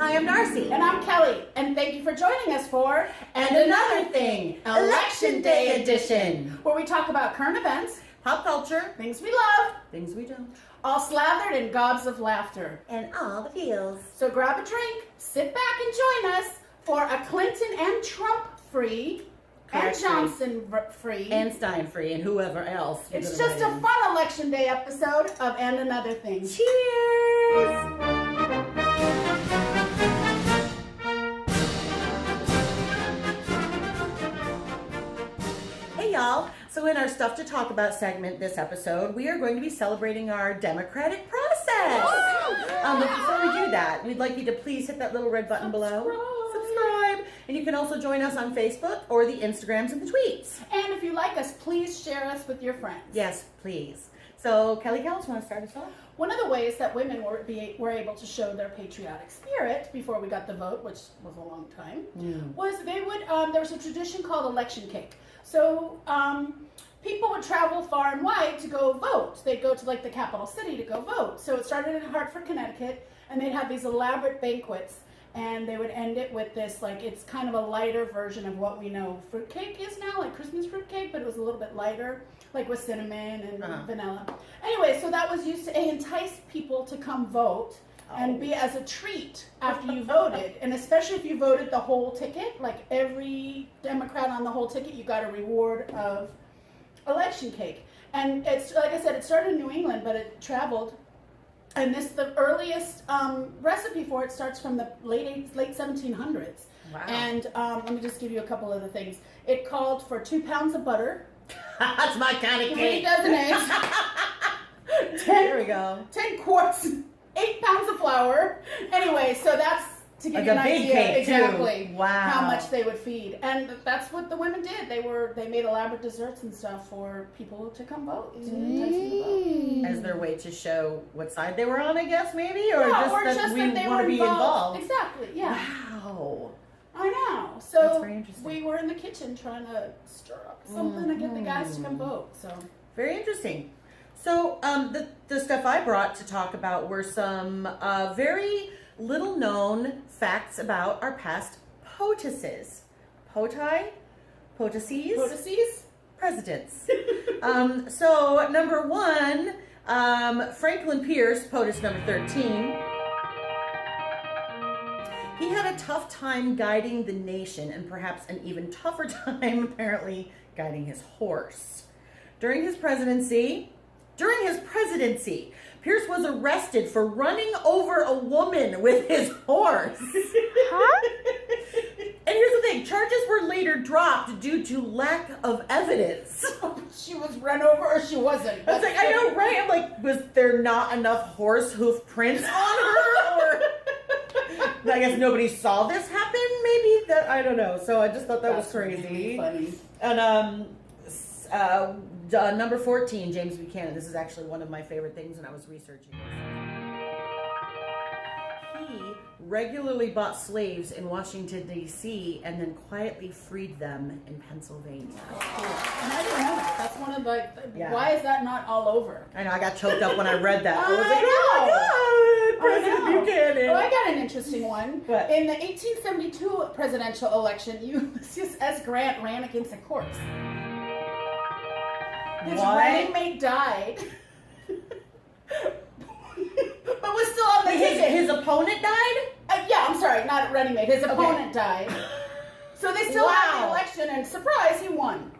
I am Darcy. And I'm Kelly. And thank you for joining us for And Another Thing, Election Day Edition, where we talk about current events, pop culture, things we love, things we don't, all slathered in gobs of laughter. and all the feels. So grab a drink, sit back and join us for a Clinton and Trump free, Correct, and Johnson free, And Stein free, and whoever else. it's just a fun Election Day episode of And Another Thing. Cheers! Hey y'all, so in our Stuff to Talk About segment this episode, we are going to be celebrating our democratic process. But before we do that, we'd like you to please hit that little red button below. Subscribe. And you can also join us on Facebook or the Instagrams and the tweets. And if you like us, please share us with your friends. Yes, please. So, Kelly Kells, want to start us off? One of the ways that women were able to show their patriotic spirit before we got the vote, which was a long time, was they would, there was a tradition called election cake. So people would travel far and wide to go vote. They'd go to like the capital city to go vote. So it started in Hartford, Connecticut, and they'd have these elaborate banquets. And they would end it with this, like, it's kind of a lighter version of what we know fruitcake is now, like Christmas fruitcake, but it was a little bit lighter, like with cinnamon and vanilla. Anyway, so that was used to entice people to come vote and be as a treat after you voted. And especially if you voted the whole ticket, like every Democrat on the whole ticket, you got a reward of election cake. And it's, like I said, it started in New England, but it traveled. And the earliest recipe for it starts from the late 1700s. Wow. And let me just give you a couple of the things. It called for 2 pounds of butter. That's my kind of 3 cake. dozen eggs. There we go. 10 quarts, 8 pounds of flour. Anyway, so that's to give Like you an a big idea cake, exactly too. Wow. how much they would feed. And that's what the women did. They made elaborate desserts and stuff for people to come vote, to entice them to vote. As their way to show what side they were on, I guess, maybe? Or Yeah, just or that just we that they want were to be involved. Exactly, yeah. Wow. I know. That's So very interesting. we were in the kitchen trying to stir up something to get the guys to come vote. So Very interesting. So the stuff I brought to talk about were some very little known facts about our past POTUSes. POTUSes? Presidents. So number 1, Franklin Pierce, POTUS number 13. He had a tough time guiding the nation, and perhaps an even tougher time, apparently, guiding his horse. During his presidency, Pierce was arrested for running over a woman with his horse. Huh? And here's the thing, charges were later dropped due to lack of evidence. She was run over or she wasn't. I was like, I know, right? I'm like, was there not enough horse hoof prints on her? Or I guess nobody saw this happen, maybe? I don't know. So I just thought that was crazy. Really funny. And number 14, James Buchanan. This is actually one of my favorite things when I was researching this. He regularly bought slaves in Washington, D.C., and then quietly freed them in Pennsylvania. Cool. And I didn't know that. That's one of the. Yeah. Why is that not all over? I know, I got choked up when I read that. I was I like, oh my God, President Buchanan. Oh, I got an interesting one. What? In the 1872 presidential election, Ulysses S. Grant ran against a corpse. His running mate died. But was still on the ticket. His opponent died? Yeah, I'm sorry, not running mate. His opponent died. So they still had the election, and surprise, he won.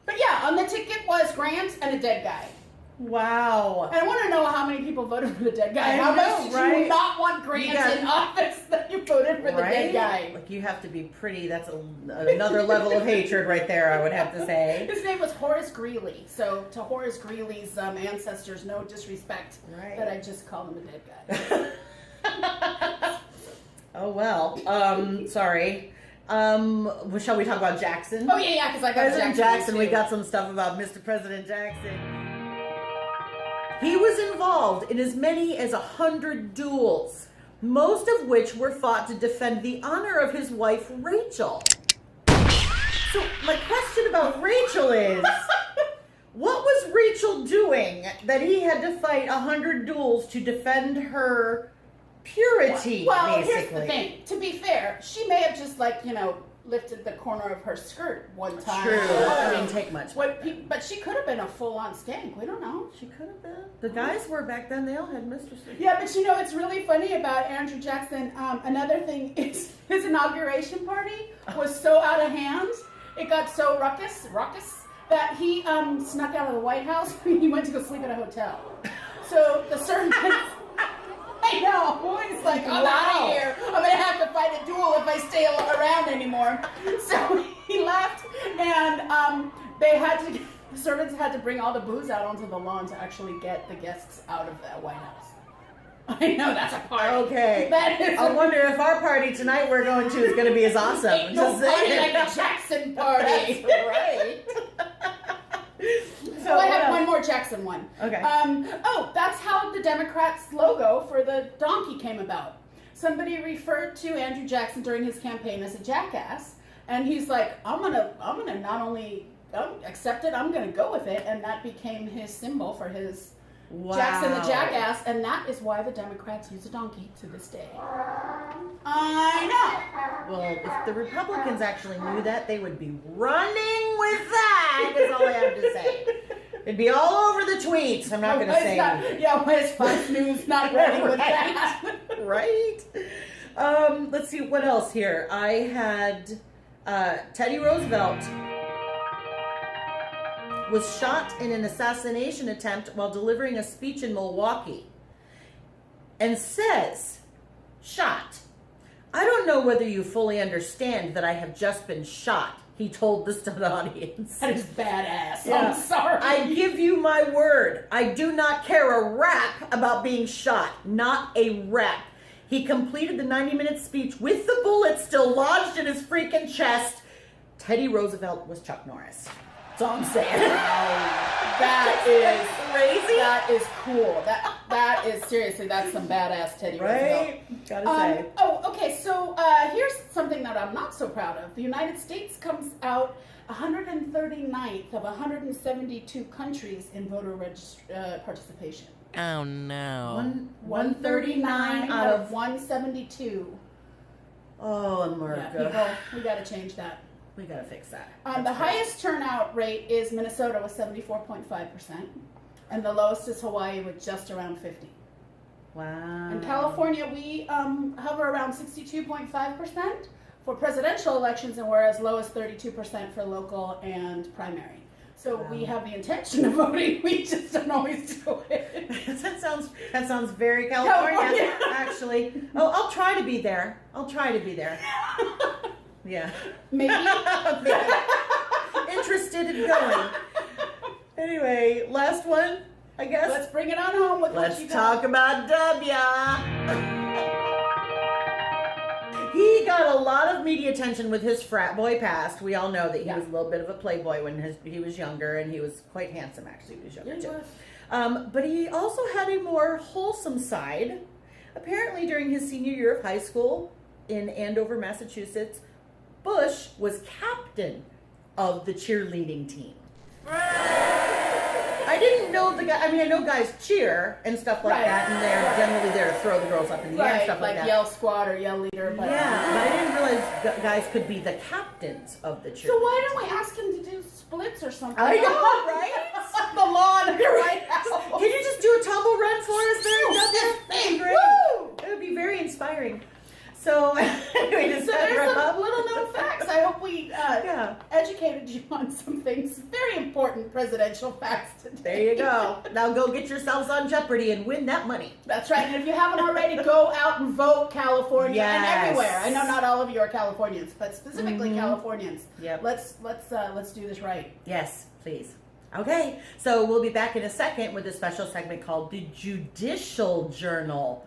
But yeah, on the ticket was Grant and a dead guy. Wow. And I want to know how many people voted for the dead guy. I How know, much did right? you not want Grant in office that you voted for the dead guy? Like, you have to be pretty. That's another level of hatred right there, I would have to say. His name was Horace Greeley. So to Horace Greeley's ancestors, no disrespect that I just called him a dead guy. Oh, well. Sorry. Shall we talk about Jackson? Oh, yeah, because I got President Jackson. We got some stuff about Mr. President Jackson. He was involved in as many as 100 duels, most of which were fought to defend the honor of his wife, Rachel. So my question about Rachel is, what was Rachel doing that he had to fight 100 duels to defend her purity, Well, basically. here's the thing. To be fair, she may have just lifted the corner of her skirt one time. True. It didn't take much. But she could have been a full-on skank. We don't know. She could have been. The guys were back then. They all had mistresses. Yeah, but it's really funny about Andrew Jackson. Another thing is his inauguration party was so out of hand. It got so raucous that he snuck out of the White House and he went to go sleep at a hotel. So the servants, I know, he's like, I'm out of here. I'm gonna have to fight a duel if I stay around anymore. So he left, and the servants had to bring all the booze out onto the lawn to actually get the guests out of the White House. I know, that's a party. Okay. I wonder if our party tonight we're going to is going to be as awesome. Ain't no party like a Jackson party. That's right. So I have one more Jackson one. Okay. That's how the Democrats' logo for the donkey came about. Somebody referred to Andrew Jackson during his campaign as a jackass, and he's like, I'm gonna not only accept it, I'm gonna go with it, and that became his symbol for his Jackson the jackass, and that is why the Democrats use a donkey to this day. I know. Well, if the Republicans actually knew that, they would be running with that, is all I have to say. It'd be all over the tweets. I'm not going to say anything. Yeah, why is Fox News not running with that? Right? Let's see, what else here? I had Teddy Roosevelt was shot in an assassination attempt while delivering a speech in Milwaukee. And says, shot. I don't know whether you fully understand that I have just been shot, he told the stunned audience. That is badass. Yeah. I'm sorry. I give you my word. I do not care a rap about being shot. Not a rap. He completed the 90-minute speech with the bullet still lodged in his freaking chest. Teddy Roosevelt was Chuck Norris. That's all I'm saying. That is crazy. That is cool. That is seriously, that's some badass Teddy Right? Roosevelt. Gotta say. Okay. So here's something that I'm not so proud of. The United States comes out 139th of 172 countries in voter participation. Oh no. 139 out of 172. Oh, Murica. Yeah, people, we got to change that. We gotta fix that. The highest turnout rate is Minnesota with 74.5%, and the lowest is Hawaii with just around 50. Wow. In California, we hover around 62.5% for presidential elections, and we're as low as 32% for local and primary. So we have the intention of voting, we just don't always do it. that sounds very California, actually. Oh, I'll try to be there. Yeah. Maybe. Interested in going. Anyway, last one, I guess. Let's bring it on home with what you Let's got. talk about W. He got a lot of media attention with his frat boy past. We all know that he was a little bit of a playboy when he was younger, and he was quite handsome, actually. He was younger, too. But he also had a more wholesome side. Apparently, during his senior year of high school in Andover, Massachusetts, Bush was captain of the cheerleading team. I didn't know the guy. I mean, I know guys cheer and stuff like that, and they're generally there to throw the girls up in the air and stuff like that. Yell squad or yell leader. But, yeah, but I didn't realize guys could be the captains of the cheerleading. So why don't we ask him to do splits or something? I know, right? The lawn of your White House. Can you just do a tumble run for us there? That'd be great. Woo! It would be very inspiring. So, anyway, So there's some little known facts. I hope we educated you on some things. Very important presidential facts today. There you go. Now go get yourselves on Jeopardy and win that money. That's right. And if you haven't already, go out and vote California and everywhere. I know not all of you are Californians, but specifically Californians. Yep. Let's do this right. Yes, please. Okay, so we'll be back in a second with a special segment called the Judicial Journal.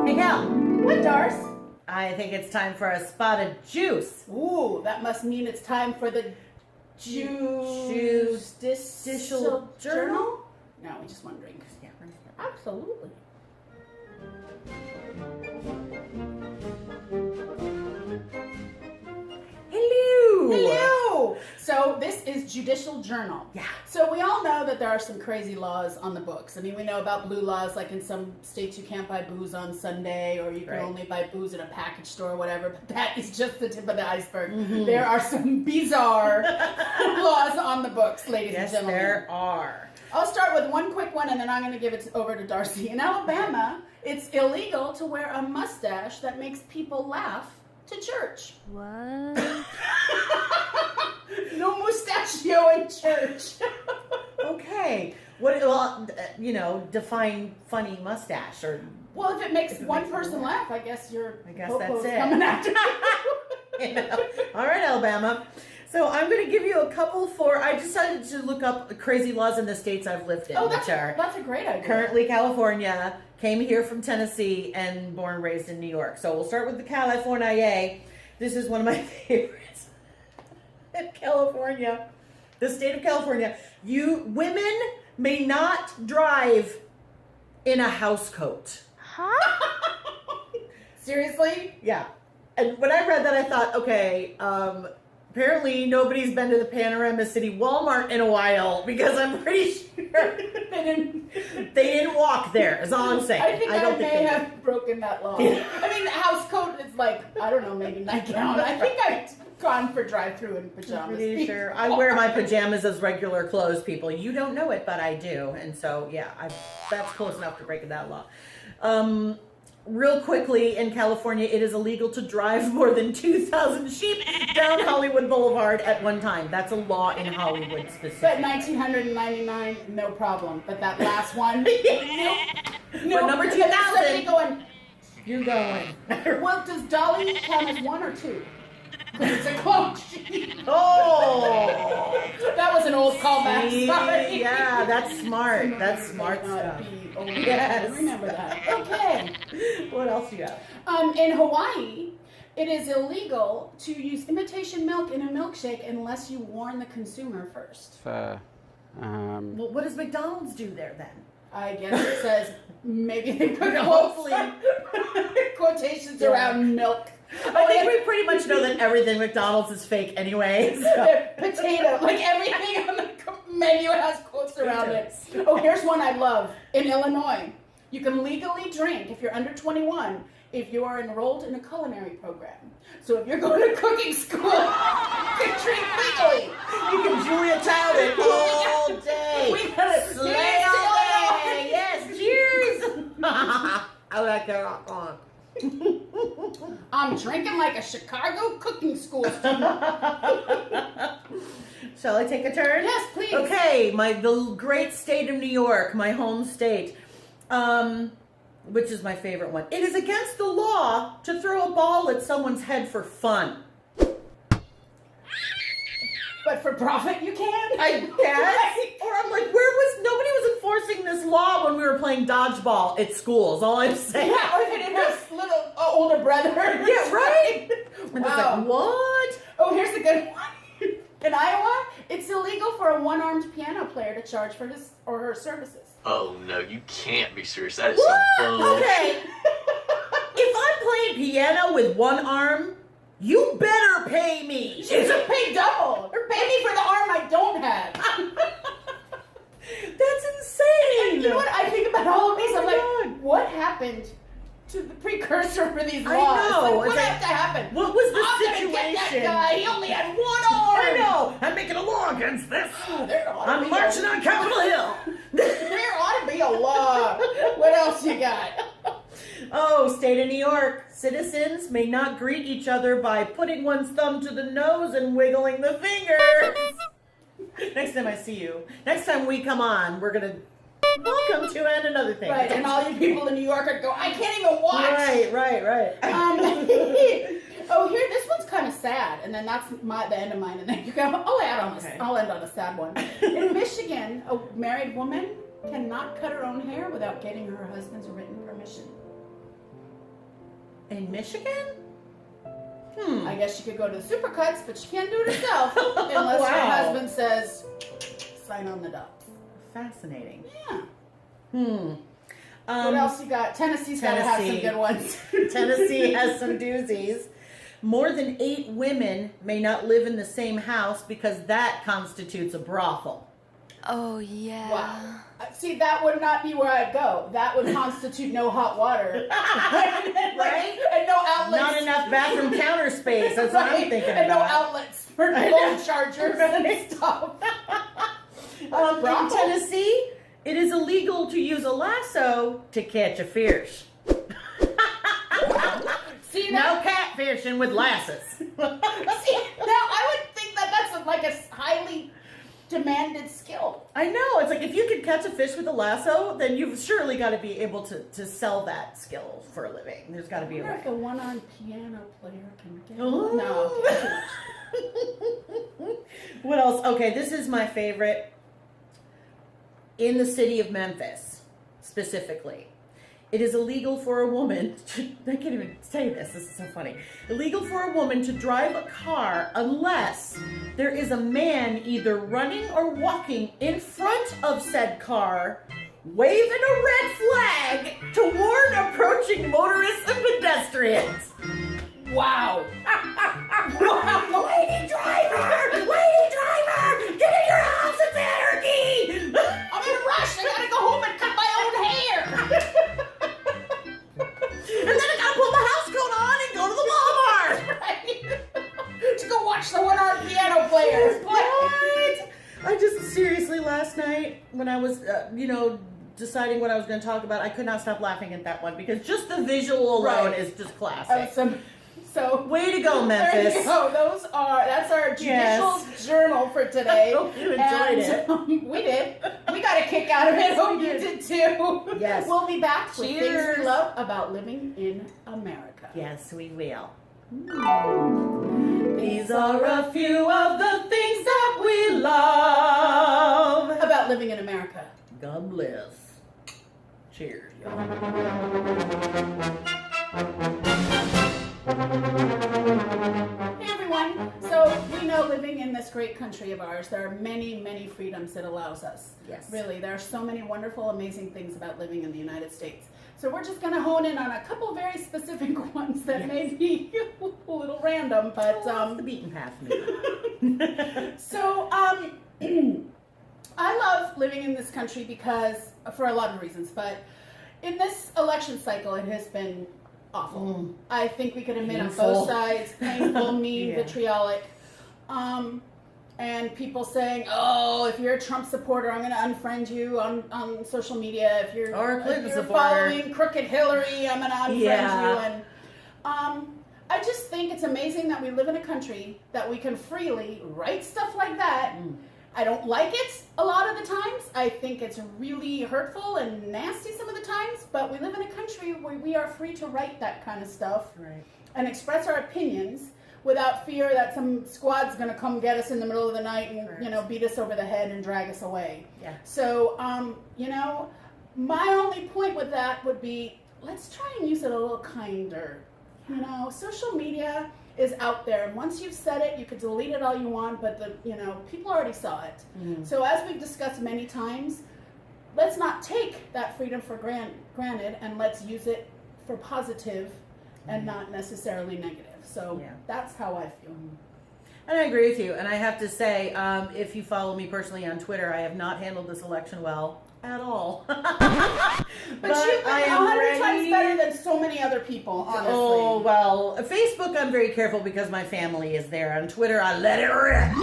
Hey, Cal. What, Darce? I think it's time for a spot of juice. Ooh, that must mean it's time for the Judicial Journal? No, we're just wondering. Yeah, Absolutely. Hello. Hello. So this is Judicial Journal. Yeah. So we all know that there are some crazy laws on the books. I mean, we know about blue laws, like in some states you can't buy booze on Sunday, or you can only buy booze in a package store or whatever, but that is just the tip of the iceberg. Mm-hmm. There are some bizarre laws on the books, ladies and gentlemen. Yes, there are. I'll start with one quick one, and then I'm going to give it over to Darcy. In Alabama, it's illegal to wear a mustache that makes people laugh to church. What? No mustachio in church. Okay. Well, define funny mustache or. Well, if it makes one person laugh, I guess that's it. coming after you. All right, Alabama. So I'm going to give you a couple I decided to look up crazy laws in the states I've lived in, that's a great idea. Currently California, came here from Tennessee, and born and raised in New York. So we'll start with the California. This is one of my favorites. In California, the state of California, women may not drive in a house coat. Huh? Seriously? Yeah. And when I read that, I thought, okay, apparently nobody's been to the Panorama City Walmart in a while, because I'm pretty sure they didn't walk there, is all I'm saying. I think I may have broken that law. I mean, the house coat is like, I don't know, maybe nightgown. I think I've gone for drive-through in pajamas. I'm pretty sure. I wear my pajamas as regular clothes, people. You don't know it, but I do. And so, yeah, that's close enough to breaking that law. Real quickly, in California, it is illegal to drive more than 2,000 sheep down Hollywood Boulevard at one time. That's a law in Hollywood specifically. But 1999, no problem. But that last one, But number 2,000, going, you're going. well, does Dolly count as one or two? Because it's a quote. Oh! That was an old callback. See? Sorry. Yeah, that's smart. That's smart stuff. Yes. Remember that. Okay. What else you got? In Hawaii, it is illegal to use imitation milk in a milkshake unless you warn the consumer first. Well, what does McDonald's do there then? I guess it says maybe they put Hopefully. quotations around milk. I think we pretty much know that everything McDonald's is fake anyway. So. Potato, like everything on the menu has quotes around it. Oh, here's one I love. In Illinois, you can legally drink if you're under 21 if you are enrolled in a culinary program. So if you're going to cooking school, you can drink legally. You can Julia Child it all day. We gotta slay all day. Yes, cheers. I like that. I'm drinking like a Chicago cooking school student. Shall I take a turn? Yes, please. Okay, the great state of New York, my home state, which is my favorite one. It is against the law to throw a ball at someone's head for fun. But for profit, you can? I guess. Or I'm like, nobody was enforcing this law when we were playing dodgeball at schools, all I'm saying. Yeah, or if it has little older brother. Yeah, right? And Wow. it's like, what? Oh, here's a good one. In Iowa, it's illegal for a one-armed piano player to charge for his or her services. Oh no, you can't be serious. That is some bullshit. Okay. If I'm playing piano with one arm, you better pay me. You should pay double. Or pay me for the arm I don't have. That's insane. And you know what? I think about all of these. I'm like, God. what happened to the precursor for these I laws? know. Like, what It's like, had to happen? What was the I'm situation? gonna get that guy. He only had one arm. I know. I'm making a law against this. There ought to I'm be marching on Capitol Hill. There ought to be a law. What else you got? Oh, state of New York. Citizens may not greet each other by putting one's thumb to the nose and wiggling the fingers. Next time I see you, next time we come on, we're going to welcome to and another thing. Right, and all you people in New York are go, I can't even watch. Right. Oh, here, this one's kind of sad, and then that's the end of mine, and then you go, I'll end on a sad one. In Michigan, a married woman cannot cut her own hair without getting her husband's written permission. In Michigan? I guess she could go to the Supercuts, but she can't do it herself unless her Wow. husband says, sign on the dots. Fascinating. Yeah. What else you got? Tennessee's got to have some good ones. Tennessee has some doozies. More than 8 women may not live in the same house because that constitutes a brothel. Oh, yeah. Wow. See, that would not be where I'd go. That would constitute no hot water. Right? And no outlets. Not enough bathroom counter space. That's what I'm thinking and about. no outlets for phone chargers and stuff. In Tennessee, it is illegal to use a lasso to catch a fish. See, No catfishing with lassos. See, now I would think that that's like a highly demanded skill. I know. It's like if you could catch a fish with a lasso, then you've surely got to be able to sell that skill for a living. There's got to be a I wonder way. if the one-armed piano player can get Ooh. No, okay. What else? Okay, this is my favorite. In the city of Memphis, specifically, it is illegal for a woman I can't even say this is so funny. Illegal for a woman to drive a car unless there is a man either running or walking in front of said car, waving a red flag to warn approaching motorists and pedestrians. Wow. Wow. Lady driver! Lady driver! Get in your house, it's anarchy! I'm in a rush. I gotta go home and cut my own hair. And then I gotta put my house coat on and go to the Walmart! Right? To go watch the one-armed piano players play. What? I just, seriously, last night, when I was, deciding what I was going to talk about, I could not stop laughing at that one because just the visual alone Right. is just classic. So Way to go, there Memphis. you go. That's our judicial Yes. journal for today. I hope you enjoyed it. We did. We got a kick out of it. Hope you did too. Yes. We'll be back with things Cheers. we love about living in America. Yes, we will. These are a few of the things that we love About living in America. God bless. Cheers, y'all. Hey everyone. So we know living in this great country of ours, there are many, many freedoms it allows us. Yes. Really, there are so many wonderful, amazing things about living in the United States. So we're just going to hone in on a couple very specific ones that may be a little random, but Off the beaten path, maybe. so I love living in this country because for a lot of reasons, but in this election cycle, it has been awful. I think we can admit on Painful. both sides, painful, mean, Yeah. vitriolic, and people saying, "Oh, if you're a Trump supporter, I'm going to unfriend you on social media. If you're, Or a Clinton if you're supporter. following crooked Hillary, I'm going to unfriend Yeah. you." And I just think it's amazing that we live in a country that we can freely write stuff like that. I don't like it a lot of the times. I think it's really hurtful and nasty some of the times, but we live in a country where we are free to write that kind of stuff Right. and express our opinions without fear that some squad's going to come get us in the middle of the night and, Right. beat us over the head and drag us away. Yeah. So, my only point with that would be, let's try and use it a little kinder. Social media is out there, and once you've said it, you could delete it all you want, but people already saw it. So as we've discussed many times, let's not take that freedom for granted, and let's use it for positive and not necessarily negative. So Yeah. that's how I feel. And I agree with you. And I have to say, if you follow me personally on Twitter, I have not handled this election well at all. But you've been 100 times better than so many other people, honestly. Oh, well, Facebook I'm very careful because my family is there. On Twitter I let it rip.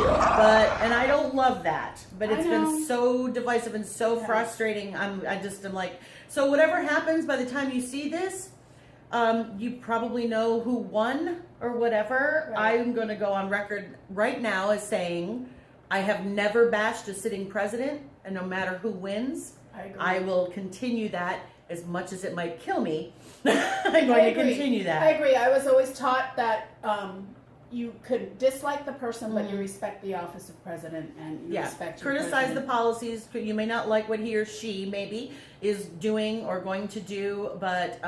And I don't love that. But it's I know. been so divisive and so frustrating. I just am like, so whatever happens by the time you see this, you probably know who won or whatever. Right. I'm going to go on record right now as saying I have never bashed a sitting president, and no matter who wins, I agree. I will continue that as much as it might kill me. I'm going to continue that. I agree. I was always taught that you could dislike the person, but you respect the office of president and you respect your criticize the president. policies. You may not like what he or she maybe is doing or going to do, but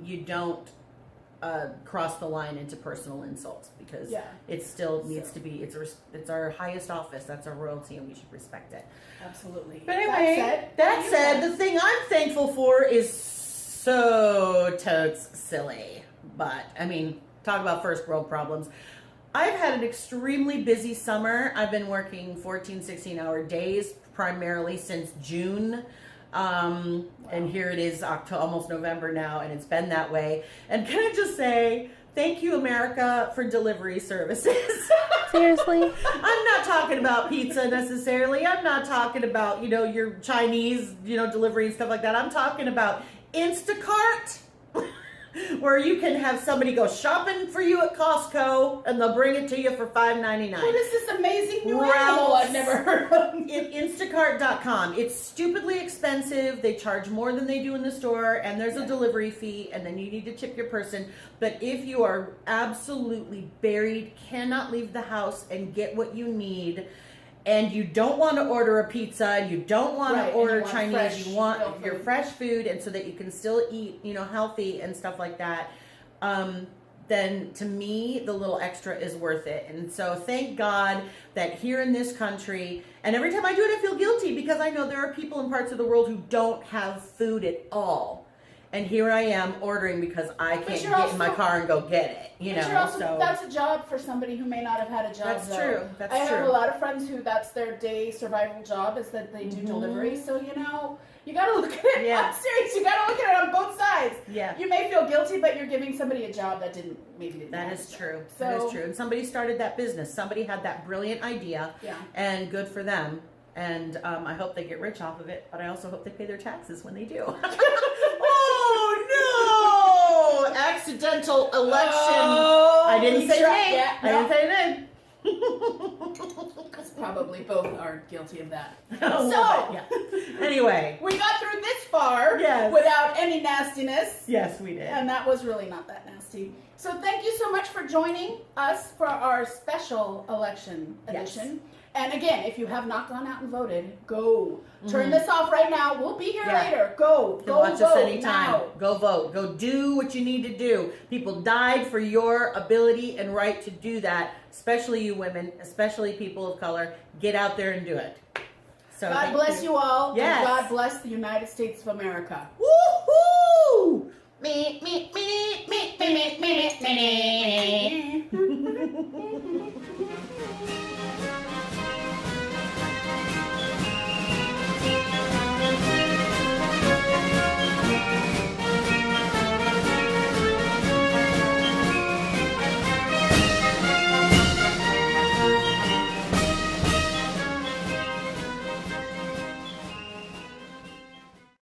you don't cross the line into personal insults because it still needs to be. It's our highest office. That's our royalty, and we should respect it. Absolutely. But anyway, that said, the thing I'm thankful for is so totes silly. But I mean, Talk about first world problems. I've had an extremely busy summer. I've been working 14, 16-hour days primarily since June. And here it is almost November now, and it's been that way. And can I just say, thank you, America, for delivery services. Seriously? I'm not talking about pizza necessarily. I'm not talking about, your Chinese, delivery and stuff like that. I'm talking about Instacart, where you can have somebody go shopping for you at Costco and they'll bring it to you for $5.99. What is this amazing new animal I've never heard of? Instacart.com. It's stupidly expensive. They charge more than they do in the store, and there's a delivery fee, and then you need to tip your person. But if you are absolutely buried, cannot leave the house and get what you need, and you don't want to order a pizza, and you don't want to order Chinese, you want your fresh food, and so that you can still eat, healthy and stuff like that, then to me, the little extra is worth it. And so thank God that here in this country, and every time I do it, I feel guilty because I know there are people in parts of the world who don't have food at all. And here I am ordering because I can't get in my car and go get it. That's a job for somebody who may not have had a job. That's true. I have a lot of friends who that's their day survival job is that they do delivery. So you got to look at it. Yeah. I'm serious. You got to look at it on both sides. Yeah. You may feel guilty, but you're giving somebody a job that maybe didn't. That is true. That is true. And somebody started that business. Somebody had that brilliant idea. Yeah. And good for them. And I hope they get rich off of it. But I also hope they pay their taxes when they do. Oh, no! Accidental election. I didn't say name. Yeah, I didn't say name. Probably both are guilty of that. Anyway. We got through this far without any nastiness. Yes, we did. And that was really not that nasty. So thank you so much for joining us for our special election edition. And again, if you have not gone out and voted, go. Turn this off right now. We'll be here later. Go watch vote us anytime. now. Go vote. Go do what you need to do. People died for your ability and right to do that, especially you women, especially people of color. Get out there and do it. So God bless you all. Yes. And God bless the United States of America. Woohoo! Me, me, me, me, me, me, me, me, me.